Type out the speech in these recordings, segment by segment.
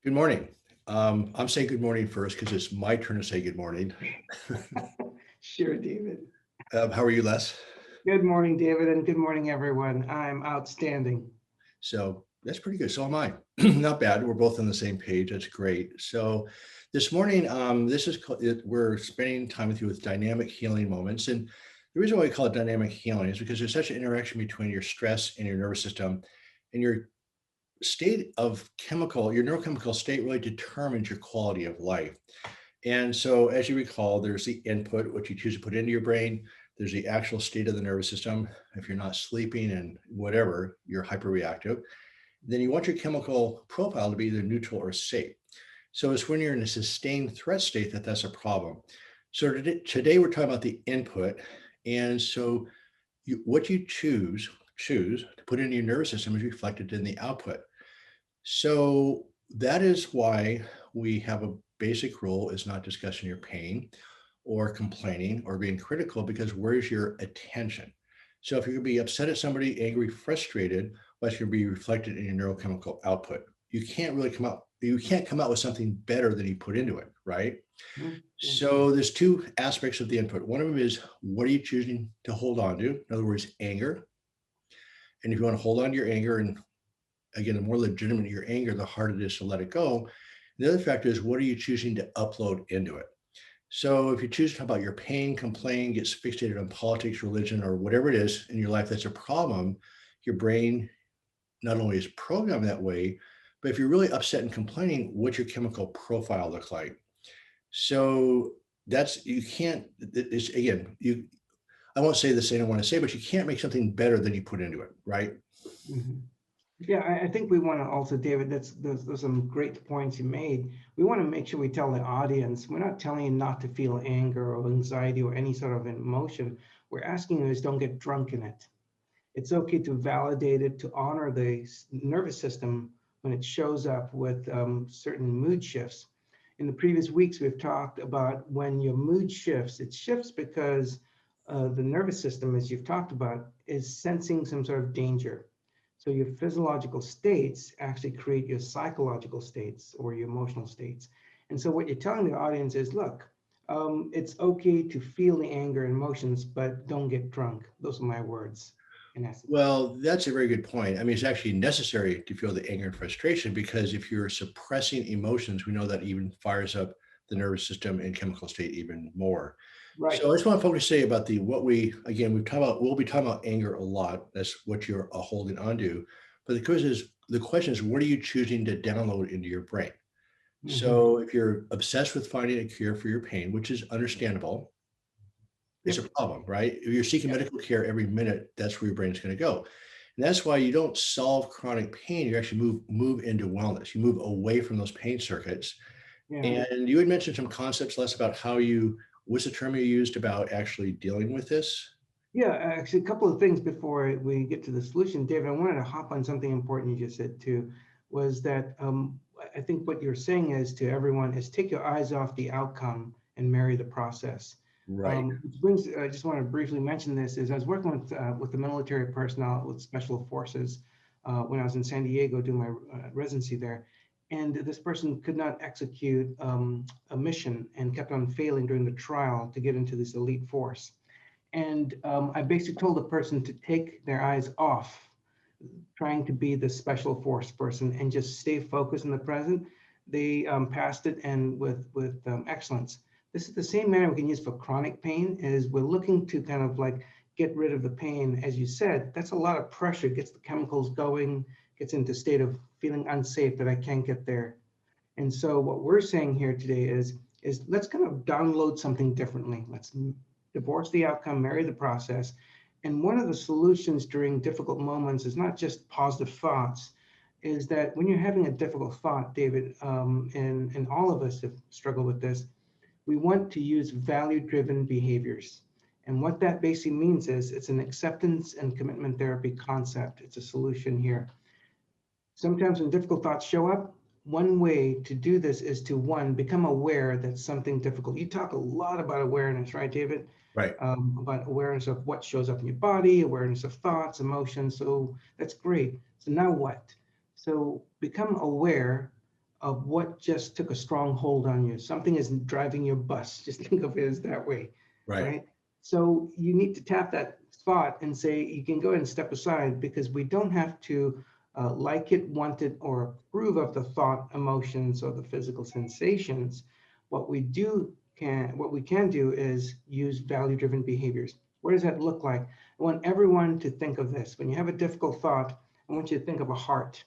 Good morning. I'm saying good morning first because it's my turn to say good morning. Sure, David. How are you, Les? Good morning, David, and good morning, everyone. I'm outstanding. So that's pretty good. So am I. Not bad. We're both on the same page. That's great. So this morning, we're spending time with you with dynamic healing moments, and the reason why we call it dynamic healing is because there's such an interaction between your stress and your nervous system, and your your neurochemical state really determines your quality of life. And so, as you recall, there's the input, what you choose to put into your brain. There's the actual state of the nervous system. If you're not sleeping and whatever, you're hyperreactive. Then you want your chemical profile to be either neutral or safe. So it's when you're in a sustained threat state that's a problem. So today we're talking about the input. And so what you choose to put into your nervous system is reflected in the output. So that is why we have a basic rule is not discussing your pain or complaining or being critical because where's your attention? So if you're going to be upset at somebody, angry, frustrated, well, that's going to be reflected in your neurochemical output. You can't come out with something better than you put into it, right? Yeah. So there's two aspects of the input. One of them is what are you choosing to hold on to? In other words, anger. And if you want to hold on to your anger and again, the more legitimate your anger, the harder it is to let it go. The other factor is what are you choosing to upload into it? So if you choose to talk about your pain, complain, get fixated on politics, religion, or whatever it is in your life that's a problem, your brain not only is programmed that way, but if you're really upset and complaining, what's your chemical profile look like? So that's you can't. It's again, you. I won't say the same I want to say, but you can't make something better than you put into it, right? Mhm. Yeah, I think we want to also, David, those some great points you made. We want to make sure we tell the audience, we're not telling you not to feel anger or anxiety or any sort of emotion. We're asking you is don't get drunk in it. It's okay to validate it, to honor the nervous system when it shows up with certain mood shifts. In the previous weeks, we've talked about when your mood shifts, it shifts because the nervous system, as you've talked about, is sensing some sort of danger. So your physiological states actually create your psychological states or your emotional states. And so what you're telling the audience is, look, it's okay to feel the anger and emotions, but don't get drunk. Those are my words, in essence. Well, that's a very good point. I mean, it's actually necessary to feel the anger and frustration because if you're suppressing emotions, we know that even fires up the nervous system and chemical state even more. Right. So I just want to focus say about we'll be talking about anger a lot. That's what you're holding on to. But the question is, what are you choosing to download into your brain? Hmm. So if you're obsessed with finding a cure for your pain, which is understandable, it's a Yep. problem, right? If you're seeking Yep. medical care every minute, that's where your brain's going to go. And that's why you don't solve chronic pain. You actually move into wellness. You move away from those pain circuits. Yeah. And you had mentioned some concepts less about what's the term you used about actually dealing with this? Yeah, actually, a couple of things before we get to the solution, David. I wanted to hop on something important you just said too, was that I think what you're saying is to everyone is take your eyes off the outcome and marry the process. Right. Which brings, I just want to briefly mention this, is I was working with the military personnel with special forces when I was in San Diego doing my residency there. And this person could not execute a mission and kept on failing during the trial to get into this elite force. And I basically told the person to take their eyes off trying to be the special force person and just stay focused in the present. They passed it and with excellence. This is the same manner we can use for chronic pain. Is we're looking to kind of like get rid of the pain, as you said. That's a lot of pressure. Gets the chemicals going. Gets into a state of feeling unsafe that I can't get there. And so what we're saying here today is let's kind of download something differently. Let's divorce the outcome, marry the process. And one of the solutions during difficult moments is not just positive thoughts, is that when you're having a difficult thought, David, and all of us have struggled with this, we want to use value-driven behaviors. And what that basically means is it's an acceptance and commitment therapy concept. It's a solution here. Sometimes when difficult thoughts show up, one way to do this is to one, become aware that something difficult. You talk a lot about awareness, right, David? Right. About awareness of what shows up in your body, awareness of thoughts, emotions. So that's great. So now what? So become aware of what just took a strong hold on you. Something is driving your bus. Just think of it as that way, Right. right? So you need to tap that thought and say, you can go ahead and step aside, because we don't have to like it, want it, or approve of the thought, emotions, or the physical sensations. What we can do is use value-driven behaviors. What does that look like? I want everyone to think of this. When you have a difficult thought, I want you to think of a heart.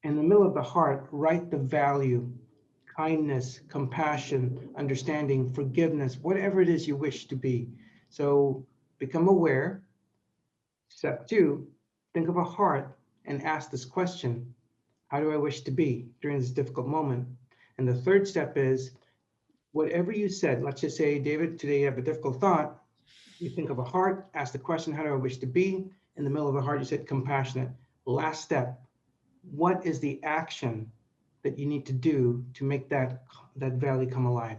In the middle of the heart, write the value: kindness, compassion, understanding, forgiveness, whatever it is you wish to be. So become aware. Step two, think of a heart and ask this question: how do I wish to be during this difficult moment? And the third step is, whatever you said, let's just say, David, today you have a difficult thought. You think of a heart, ask the question, how do I wish to be? In the middle of the heart, you said compassionate. Last step, what is the action that you need to do to make that value come alive?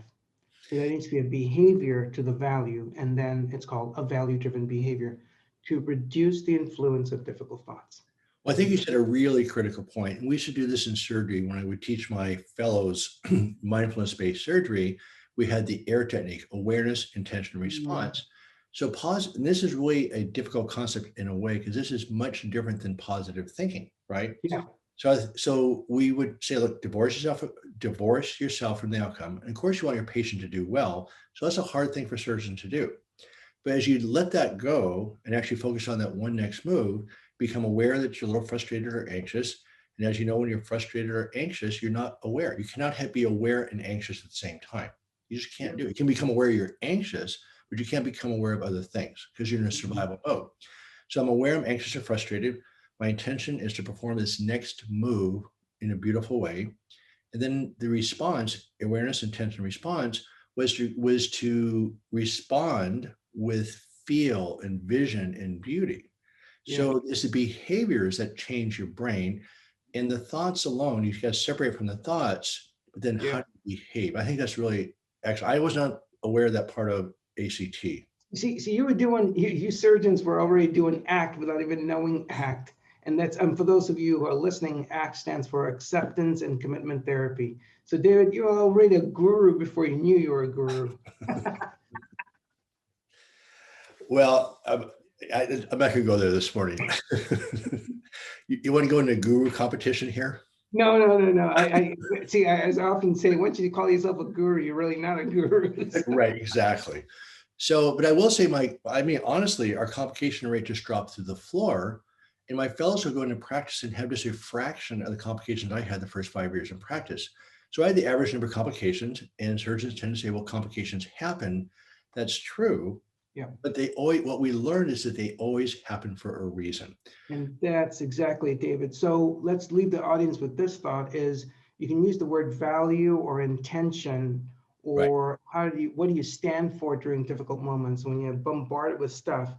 So there needs to be a behavior to the value, and then it's called a value-driven behavior to reduce the influence of difficult thoughts. Well, I think you said a really critical point, and we should do this in surgery. When I would teach my fellows mindfulness-based surgery, we had the AIR technique: awareness, intention, response. So pause, and this is really a difficult concept in a way, because this is much different than positive thinking, right? Yeah. So we would say, look, divorce yourself from the outcome. And of course, you want your patient to do well. So that's a hard thing for surgeons to do. But as you let that go and actually focus on that one next move, become aware that you're a little frustrated or anxious. And as you know, when you're frustrated or anxious, you're not aware. You cannot be aware and anxious at the same time. You just can't do it. You can become aware you're anxious, but you can't become aware of other things because you're in a survival mode. So I'm aware I'm anxious or frustrated. My intention is to perform this next move in a beautiful way. And then the response, awareness, intention, response, was to respond with feel and vision and beauty. So it's the behaviors that change your brain, and the thoughts alone, you got to separate from the thoughts, but then how do you behave? I think that's really, actually, I was not aware of that part of ACT. See, you were doing, you surgeons were already doing ACT without even knowing ACT. And that's, for those of you who are listening, ACT stands for Acceptance and Commitment Therapy. So David, you were already a guru before you knew you were a guru. Well, I'm not going to go there this morning. You want to go into a guru competition here? No. I see, as I often say, once you call yourself a guru, you're really not a guru. Right, exactly. So, but I will say, honestly, our complication rate just dropped through the floor. And my fellows are going to practice and have just a fraction of the complications I had the first 5 years in practice. So I had the average number of complications, and surgeons tend to say, well, complications happen. That's true. Yeah. But what we learned is that they always happen for a reason. And that's exactly, David. So let's leave the audience with this thought: is you can use the word value or intention, or what do you stand for during difficult moments when you're bombarded with stuff.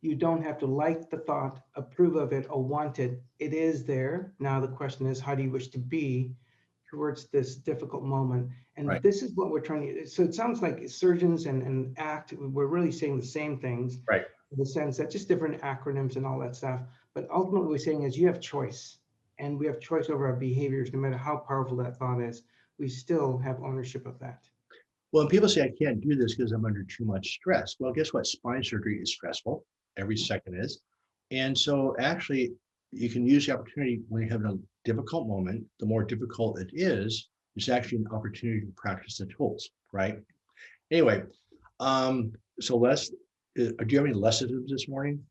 You don't have to like the thought, approve of it, or want it. It is there. Now the question is, how do you wish to be towards this difficult moment? And this is what we're trying to, so it sounds like surgeons and ACT, we're really saying the same things. Right. In the sense that just different acronyms and all that stuff. But ultimately what we're saying is you have choice, and we have choice over our behaviors. No matter how powerful that thought is, we still have ownership of that. Well, and people say, I can't do this because I'm under too much stress. Well, guess what? Spine surgery is stressful. Every second is. And so actually, you can use the opportunity when you have a difficult moment. The more difficult it is, it's actually an opportunity to practice the tools, right? Anyway, so Les, do you have any lessons this morning?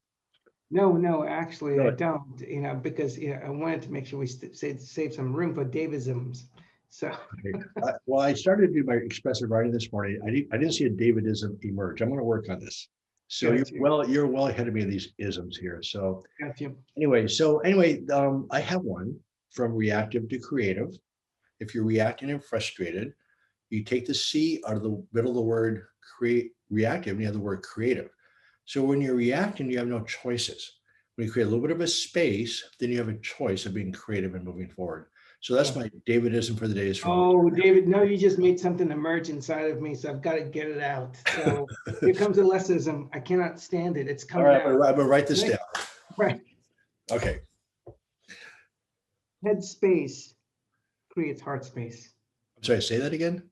No, actually, Really? I don't, because I wanted to make sure we save some room for Davidisms. So, well, I started to do my expressive writing this morning. I didn't see a Davidism emerge. I'm going to work on this. So you're well ahead of me of these isms here. So anyway, I have one: from reactive to creative. If you're reacting and frustrated, you take the C out of the middle of the word reactive, and you have the word creative. So when you're reacting, you have no choices. When you create a little bit of a space, then you have a choice of being creative and moving forward. So that's my Davidism for the day. David, no, you just made something emerge inside of me, so I've got to get it out. So here comes a lessism. I cannot stand it. It's coming out. I'm going to write this down. Right. Okay. Headspace, creates heart space. I'm sorry, say that again.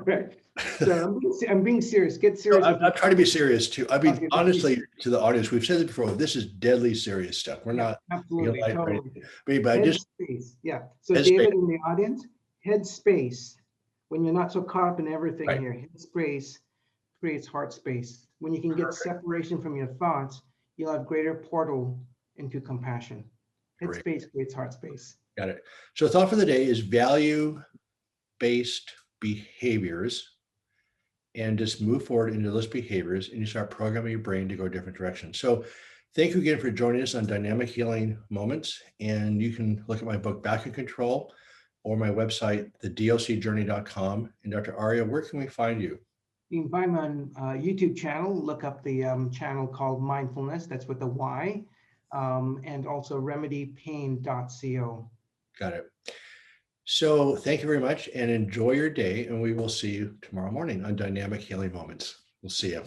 Right. So I'm being serious. Get No, serious I'm, with me. I'm trying to be serious too. I mean, Okay, let's be honestly, serious. to the audience, we've said it before. This is deadly serious stuff. We're Yeah, not being absolutely, light or totally. anything. But I just Headspace. Yeah. So headspace, David in the audience, headspace. When you're not so caught up in everything right? here, headspace creates heart space. When you can get Perfect. separation from your thoughts, you'll have greater portal into compassion. Great. Headspace creates heart space. Got it. So thought for the day is value-based behaviors, and just move forward into those behaviors and you start programming your brain to go a different direction. So thank you again for joining us on Dynamic Healing Moments. And you can look at my book, Back in Control, or my website, thedlcjourney.com. And Dr. Arya, where can we find you? You can find me on YouTube channel. Look up the channel called Mindfulness. That's with the Y, and also remedypain.co. Got it. So thank you very much and enjoy your day. And we will see you tomorrow morning on Dynamic Healing Moments. We'll see you.